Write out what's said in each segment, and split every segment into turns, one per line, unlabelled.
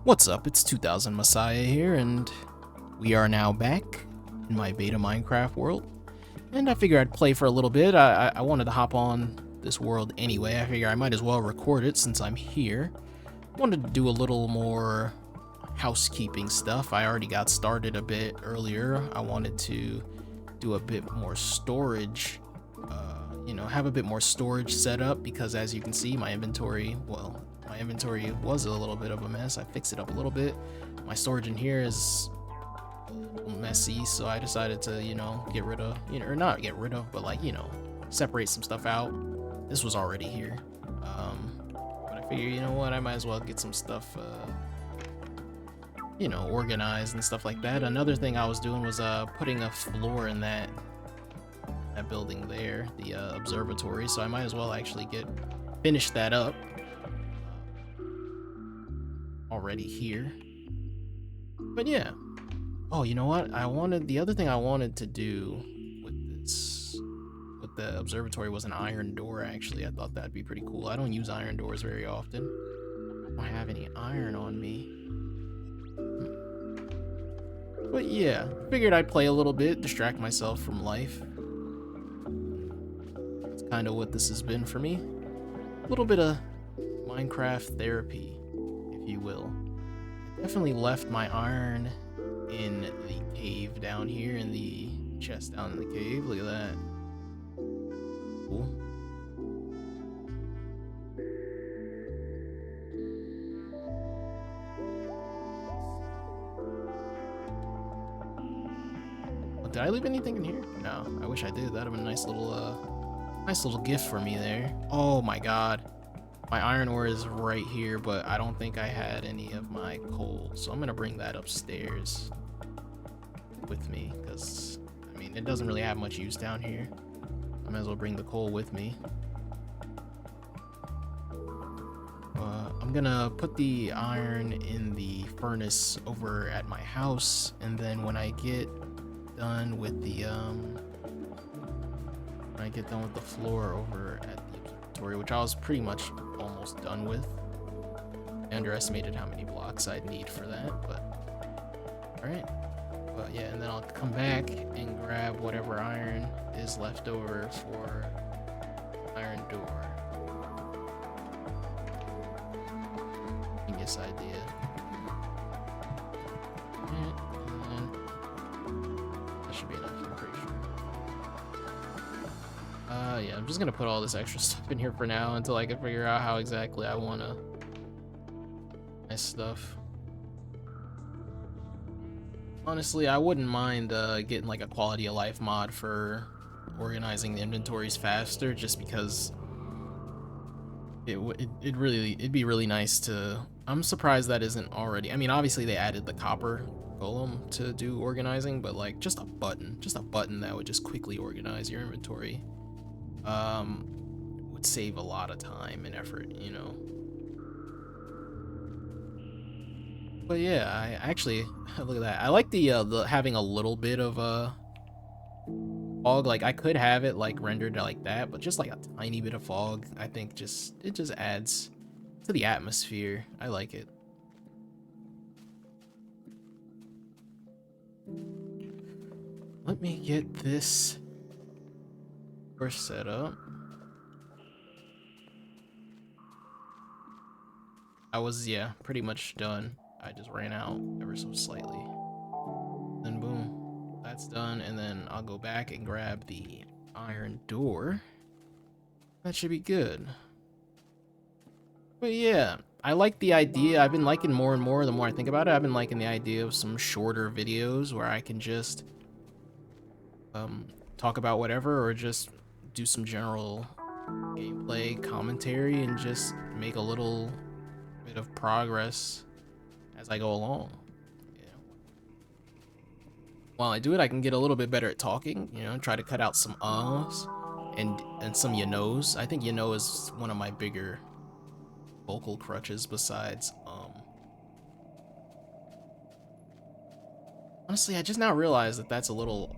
What's up? It's 2000 Messiah here, and we are now back in my beta Minecraft world. And I figured I'd play for a little bit. I wanted to hop on this world anyway. I figure I might as well record it since I'm here. Wanted to do a little more housekeeping stuff. I already got started a bit earlier. I wanted to do a bit more storage, have a bit more storage set up because as you can see, my inventory was a little bit of a mess. I fixed it up a little bit. My storage in here is messy, so I decided to, get rid of, or not get rid of, but separate some stuff out. This was already here. But I figure, I might as well get some stuff, organized and stuff like that. Another thing I was doing was putting a floor in that building there, the observatory, so I might as well actually finish that up already here. But yeah. Oh, you know what? The other thing I wanted to do with the observatory was an iron door, actually. I thought that'd be pretty cool. I don't use iron doors very often. I don't have any iron on me. But yeah, figured I'd play a little bit, distract myself from life. That's kind of what this has been for me. A little bit of Minecraft therapy, if you will. Definitely left my iron in the cave down here, in the chest down in the cave. Look at that. Cool. Did I leave anything in here? No, I wish I did. That'd have been a nice little gift for me there. Oh my god. My iron ore is right here, but I don't think I had any of my coal, so I'm gonna bring that upstairs with me, because, it doesn't really have much use down here. I might as well bring the coal with me. I'm gonna put the iron in the furnace over at my house, and then when I get done with the floor over at the observatory, which I was pretty much almost done with. I underestimated how many blocks I'd need for that, but alright. But yeah, and then I'll come back and grab whatever iron is left over for iron door. Genius idea. And that should be enough, I'm pretty sure. Yeah, I'm just gonna put all this extra stuff in here for now until I can figure out how exactly I wanna my stuff. Honestly, I wouldn't mind getting like a quality of life mod for organizing the inventories faster, just because it'd be really nice to. I'm surprised that isn't already. Obviously they added the copper golem to do organizing, but like just a button that would just quickly organize your inventory would save a lot of time and effort, But yeah, I actually look at that. I like the having a little bit of a fog. Like I could have it like rendered like that, but just like a tiny bit of fog, I think it just adds to the atmosphere. I like it. Let me get this first set up. I was, pretty much done. I just ran out ever so slightly. Then boom, that's done, and then I'll go back and grab the iron door. That should be good. But yeah, I like the idea. I've been liking more and more the more I think about it. I've been liking the idea of some shorter videos where I can just talk about whatever, or just do some general gameplay commentary and just make a little bit of progress as I go along. While I do it, I can get a little bit better at talking, try to cut out some uhs and some knows. I think is one of my bigger vocal crutches besides honestly, I just now realized that that's a little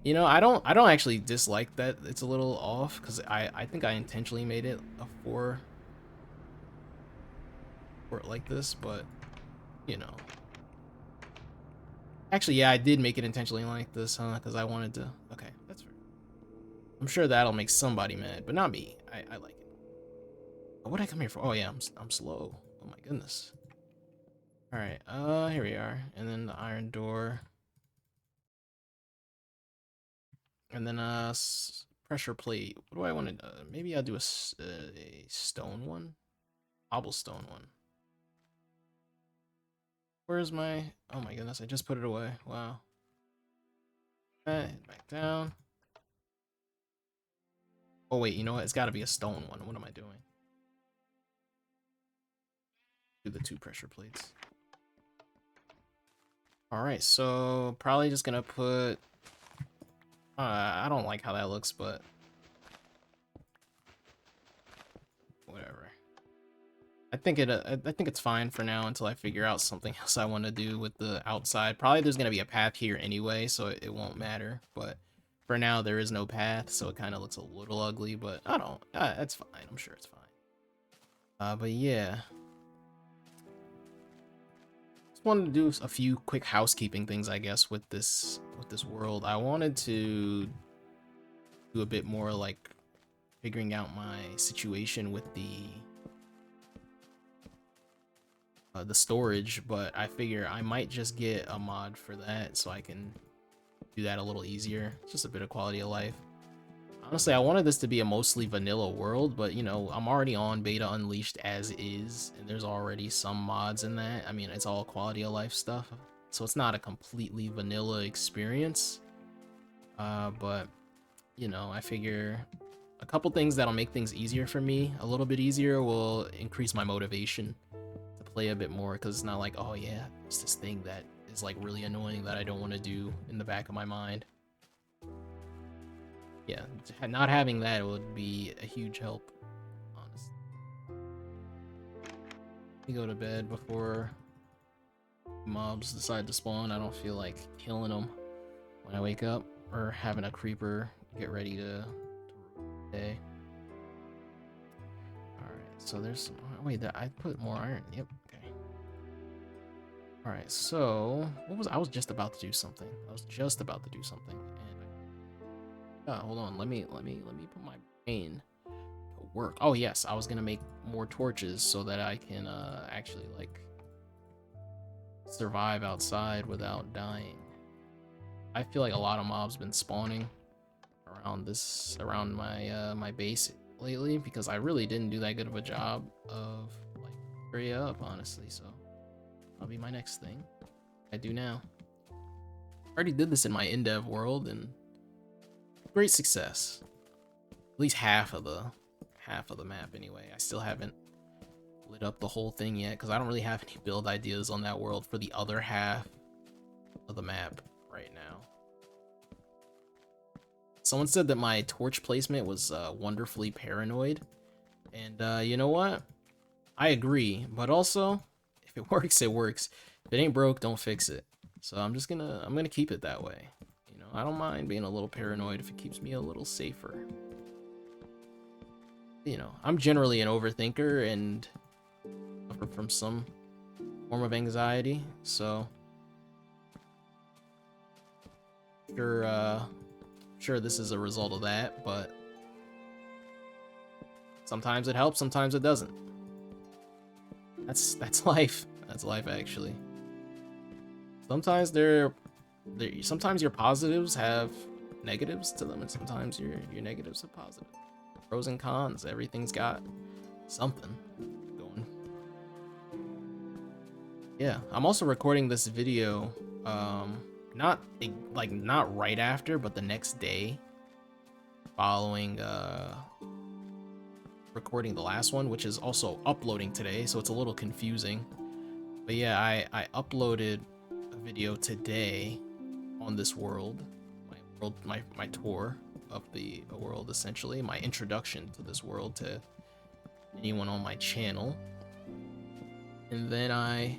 I don't actually dislike that it's a little off, because I think I intentionally made it a 4 port like this, but, you know. Actually, yeah, I did make it intentionally like this, huh? Because I wanted to... Okay, that's fair. I'm sure that'll make somebody mad, but not me. I like it. Oh, what'd I come here for? Oh, yeah, I'm slow. Oh, my goodness. Alright, here we are. And then the iron door. And then, pressure plate. What do I want to... maybe I'll do a stone one? Cobblestone one. Where's my... Oh, my goodness, I just put it away. Wow. Back down. Oh, wait, you know what? It's got to be a stone one. What am I doing? Do the 2 pressure plates. Alright, so probably just gonna put... I don't like how that looks, but... whatever. I think it's fine for now until I figure out something else I want to do with the outside. Probably there's gonna be a path here anyway, so it won't matter. But for now, there is no path, so it kind of looks a little ugly. But I don't. It's fine. I'm sure it's fine. But yeah. Wanted to do a few quick housekeeping things, I guess, with this world. I wanted to do a bit more like figuring out my situation with the storage, but I figure I might just get a mod for that so I can do that a little easier. It's just a bit of quality of life. Honestly, I wanted this to be a mostly vanilla world, but you know, I'm already on Beta Unleashed as is, and there's already some mods in that. I mean, it's all quality of life stuff, so it's not a completely vanilla experience. But you know, I figure a couple things that'll make things easier for me, a little bit easier, will increase my motivation to play a bit more, because it's not like, oh yeah, it's this thing that is like really annoying that I don't want to do in the back of my mind. Yeah, not having that would be a huge help, honestly. Let me go to bed before mobs decide to spawn. I don't feel like killing them when I wake up, or having a creeper get ready to day. Alright, so there's some... wait, I put more iron. Yep, okay. Alright, so... I was just about to do something. Hold on, let me put my brain to work. Oh yes, I was gonna make more torches so that I can actually like survive outside without dying. I feel like a lot of mobs been spawning around my my base lately, because I really didn't do that good of a job of like area up, honestly. So that'll be my next thing I do now. I already did this in my in-dev world and great success. At least half of the map anyway. I still haven't lit up the whole thing yet because I don't really have any build ideas on that world for the other half of the map right now. Someone said that my torch placement was wonderfully paranoid, and you know what? I agree, but also if it works, it works. If it ain't broke, don't fix it. So I'm gonna keep it that way. You know, I don't mind being a little paranoid if it keeps me a little safer. You know, I'm generally an overthinker and suffer from some form of anxiety, so sure this is a result of that, but sometimes it helps, sometimes it doesn't. That's life. That's life, actually. Sometimes sometimes your positives have negatives to them, and sometimes your negatives have positive. Pros and cons. Everything's got something going. Yeah, I'm also recording this video, not right after, but the next day, following recording the last one, which is also uploading today, so it's a little confusing. But yeah, I uploaded a video today on this world, my tour of the world, essentially, my introduction to this world to anyone on my channel. And then I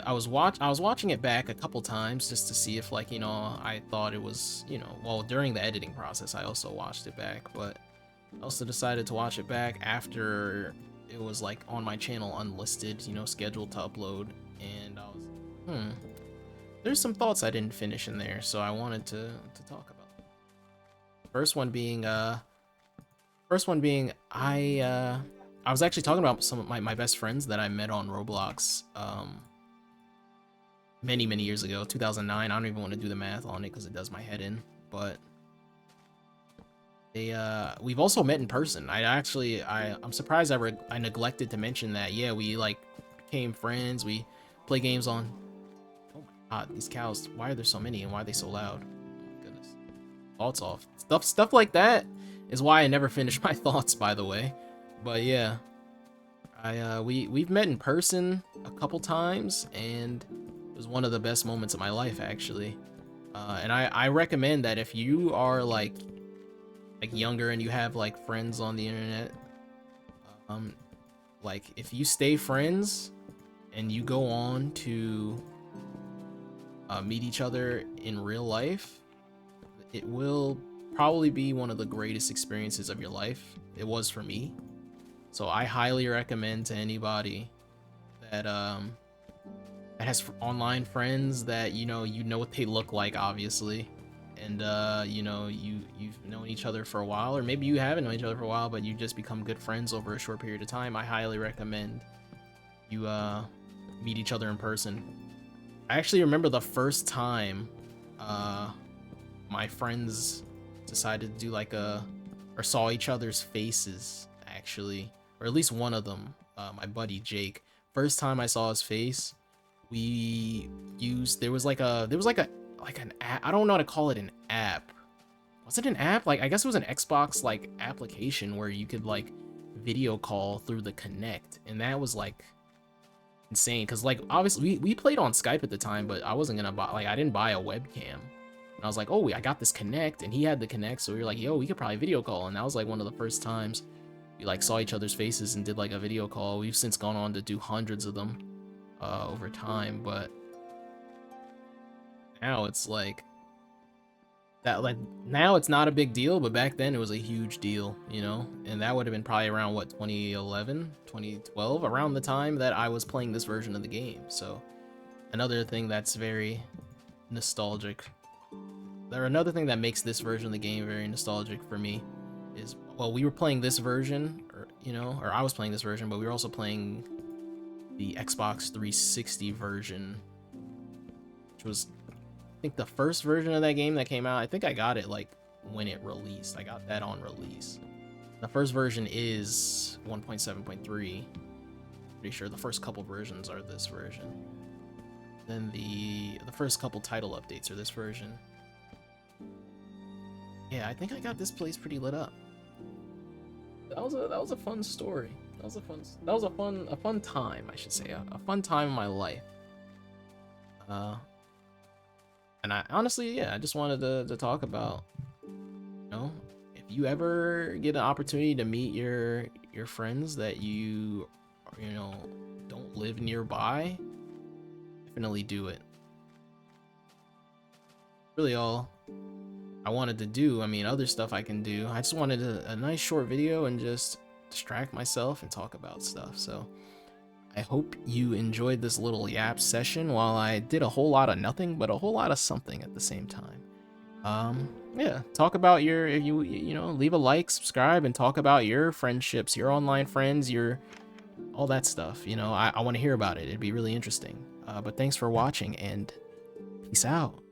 was watching it back a couple times just to see if, like, you know, I thought it was, you know, well, during the editing process I also watched it back, but I also decided to watch it back after it was like on my channel unlisted, you know, scheduled to upload, and I was, there's some thoughts I didn't finish in there, so I wanted to talk about them. First one being, I was actually talking about some of my best friends that I met on Roblox, many years ago, 2009. I don't even want to do the math on it because it does my head in, but we've also met in person. I'm surprised I neglected to mention that. Yeah, we like became friends. We play games on. Oh my god, these cows! Why are there so many and why are they so loud? Oh my goodness. Thoughts off. Stuff like that is why I never finished my thoughts, by the way. But yeah, we've met in person a couple times, and it was one of the best moments of my life, actually. And I recommend that if you are like younger and you have like friends on the internet, like if you stay friends and you go on to meet each other in real life, it will probably be one of the greatest experiences of your life. It was for me. So I highly recommend to anybody that that has online friends that you know what they look like, obviously, and you know you've known each other for a while, or maybe you haven't known each other for a while, but you just become good friends over a short period of time. I highly recommend you meet each other in person. I actually remember the first time my friends decided to do like or saw each other's faces, actually, or at least one of them, my buddy Jake. First time I saw his face, there was like an app. I don't know how to call it an app. Was it an app? Like, I guess it was an Xbox like application where you could like video call through the Connect, and that was like insane because like obviously we played on Skype at the time, but I wasn't gonna buy, like, I didn't buy a webcam. And I was like, oh, I got this Connect, and he had the Connect, so we were like, yo, we could probably video call. And that was like one of the first times we like saw each other's faces and did like a video call. We've since gone on to do hundreds of them over time, but now it's like that, like now it's not a big deal, but back then it was a huge deal, you know. And that would have been probably around what, 2011, 2012, around the time that I was playing this version of the game. So another thing that's very nostalgic, another thing that makes this version of the game very nostalgic for me is, well, we were playing this version, or you know, or I was playing this version, but we were also playing the Xbox 360 version, which was, I think, the first version of that game that came out. I think I got it like when it released. I got that on release. The first version is 1.7.3. Pretty sure the first couple versions are this version. Then the first couple title updates are this version. Yeah, I think I got this place pretty lit up. That was a fun story. That was a fun time, I should say. A fun time in my life. And I honestly, yeah, I just wanted to talk about, you know, if you ever get an opportunity to meet your friends that you know, don't live nearby, definitely do it. Really all I wanted to do. I mean, other stuff I can do. I just wanted a nice short video and just distract myself and talk about stuff. So I hope you enjoyed this little yap session while I did a whole lot of nothing, but a whole lot of something at the same time. Yeah, talk about if you know, leave a like, subscribe, and talk about your friendships, your online friends, all that stuff. You know, I want to hear about it. It'd be really interesting. But thanks for watching, and peace out.